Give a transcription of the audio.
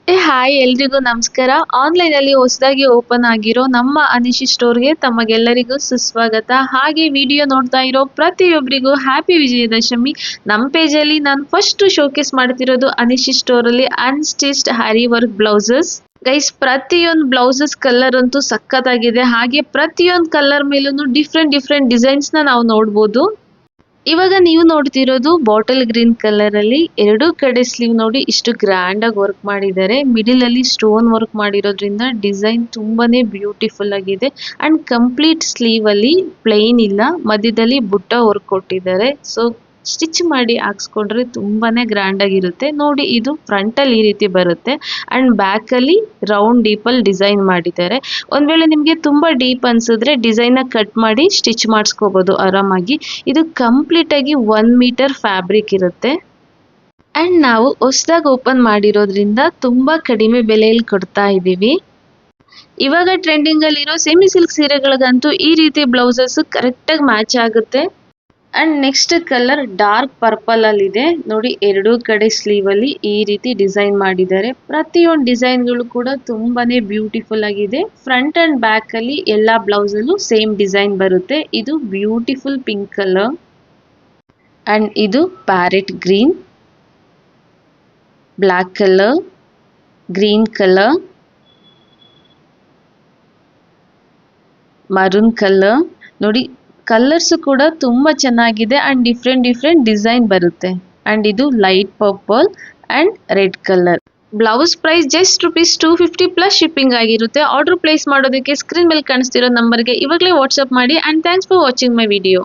Hi ಎಲ್ರಿಗೂ ನಮಸ್ಕಾರ. ಆನ್ಲೈನಲ್ಲಿ ಹೊಸದಾಗಿ ಓಪನ್ ಆಗಿರೋ ನಮ್ಮ ಅನಿಶಿ ಸ್ಟೋರ್ಗೆ ತಮಗೆಲ್ಲರಿಗೂ ಸುಸ್ವಾಗತ. ಹಾಗೆ ವಿಡಿಯೋ ನೋಡ್ತಾ ಇರೋ ಪ್ರತಿಯೊಬ್ಬರಿಗೂ ಹ್ಯಾಪಿ ವಿಜಯದಶಮಿ. ನಮ್ಮ ಪೇಜಲ್ಲಿ ನಾನು ಫಸ್ಟ್ ಶೋಕೇಸ್ ಮಾಡ್ತಿರೋದು ಅನಿಶಿ ಸ್ಟೋರಲ್ಲಿ unstitched Harry work blouses. Guys, ಪ್ರತಿಯೊಂದು ಬ್ಲೌಸಸ್ ಕಲರ್ ಅಂತೂ ಸಖತ್ತಾಗಿದೆ. ಹಾಗೆ ಪ್ರತಿಯೊಂದು ಕಲರ್ ಮೇಲೂ ಡಿಫ್ರೆಂಟ್ ಡಿಸೈನ್ಸ್ನ ನಾವು ನೋಡ್ಬೋದು. ಇವಾಗ ನೀವು ನೋಡ್ತಿರೋದು ಬಾಟಲ್ ಗ್ರೀನ್ ಕಲರ್ ಅಲ್ಲಿ ಎರಡೂ ಕಡೆ ಸ್ಲೀವ್ ನೋಡಿ ಇಷ್ಟು ಗ್ರ್ಯಾಂಡ್ ಆಗಿ ವರ್ಕ್ ಮಾಡಿದ್ದಾರೆ. ಮಿಡಿಲ್ ಅಲ್ಲಿ ಸ್ಟೋನ್ ವರ್ಕ್ ಮಾಡಿರೋದ್ರಿಂದ ಡಿಸೈನ್ ತುಂಬಾನೇ ಬ್ಯೂಟಿಫುಲ್ ಆಗಿದೆ. ಅಂಡ್ ಕಂಪ್ಲೀಟ್ ಸ್ಲೀವ್ ಅಲ್ಲಿ ಪ್ಲೈನ್ ಇಲ್ಲ, ಮಧ್ಯದಲ್ಲಿ ಬುಟ್ಟ ವರ್ಕ್ ಕೊಟ್ಟಿದ್ದಾರೆ. ಸೊ ಸ್ಟಿಚ್ ಮಾಡಿ ಹಾಕ್ಸ್ಕೊಂಡ್ರೆ ತುಂಬಾನೇ ಗ್ರ್ಯಾಂಡ್ ಆಗಿರುತ್ತೆ. ನೋಡಿ, ಇದು ಫ್ರಂಟ್ ಅಲ್ಲಿ ಈ ರೀತಿ ಬರುತ್ತೆ ಅಂಡ್ ಬ್ಯಾಕ್ ಅಲ್ಲಿ ರೌಂಡ್ ಡೀಪ್ ಅಲ್ಲಿ ಡಿಸೈನ್ ಮಾಡಿದ್ದಾರೆ. ಒಂದ್ ವೇಳೆ ನಿಮ್ಗೆ ತುಂಬಾ ಡೀಪ್ ಅನ್ಸಿದ್ರೆ ಡಿಸೈನ್ ನ ಕಟ್ ಮಾಡಿ ಸ್ಟಿಚ್ ಮಾಡಿಸ್ಕೋಬಹುದು ಆರಾಮಾಗಿ. ಇದು ಕಂಪ್ಲೀಟ್ ಆಗಿ 1 ಮೀಟರ್ ಫ್ಯಾಬ್ರಿಕ್ ಇರುತ್ತೆ. ಅಂಡ್ ನಾವು ಹೊಸದಾಗಿ ಓಪನ್ ಮಾಡಿರೋದ್ರಿಂದ ತುಂಬಾ ಕಡಿಮೆ ಬೆಲೆಯಲ್ಲಿ ಕೊಡ್ತಾ ಇದ್ದೀವಿ. ಇವಾಗ ಟ್ರೆಂಡಿಂಗ್ ಅಲ್ಲಿರೋ ಸೆಮಿ ಸಿಲ್ಕ್ ಸೀರೆಗಳಿಗಂತೂ ಈ ರೀತಿ ಬ್ಲೌಸಸ್ ಕರೆಕ್ಟ್ ಆಗಿ ಮ್ಯಾಚ್ ಆಗುತ್ತೆ. And next colour dark purple ಅಲ್ಲಿ ಇದೆ ನೋಡಿ. ಎರಡೂ ಕಡೆ ಸ್ಲೀವ್ ಅಲ್ಲಿ ಈ ರೀತಿ ಡಿಸೈನ್ ಮಾಡಿದ್ದಾರೆ. ಪ್ರತಿಯೊಂದು ಡಿಸೈನ್ಗಳು ಕೂಡ ತುಂಬಾನೇ ಬ್ಯೂಟಿಫುಲ್ ಆಗಿದೆ. ಫ್ರಂಟ್ ಅಂಡ್ ಬ್ಯಾಕ್ ಅಲ್ಲಿ ಎಲ್ಲಾ ಬ್ಲೌಸ್ ಅಲ್ಲೂ ಸೇಮ್ ಡಿಸೈನ್ ಬರುತ್ತೆ. ಇದು ಬ್ಯೂಟಿಫುಲ್ ಪಿಂಕ್ ಕಲರ್ ಅಂಡ್ ಇದು parrot green, black colour, green colour, maroon colour. ನೋಡಿ, ಕಲರ್ಸ್ ಕೂಡ ತುಂಬಾ ಚೆನ್ನಾಗಿದೆ ಅಂಡ್ ಡಿಫ್ರೆಂಟ್ ಡಿಸೈನ್ ಬರುತ್ತೆ. ಅಂಡ್ ಇದು light purple and red colour. Blouse price just ₹250 plus shipping ಆಗಿರುತ್ತೆ. ಆರ್ಡರ್ ಪ್ಲೇಸ್ ಮಾಡೋದಕ್ಕೆ ಸ್ಕ್ರೀನ್ ಮೇಲೆ ಕಾಣಿಸ್ತಿರೋ ನಂಬರ್ಗೆ ಇವಾಗಲೇ ವಾಟ್ಸ್ಆಪ್ ಮಾಡಿ. And thanks for watching my video.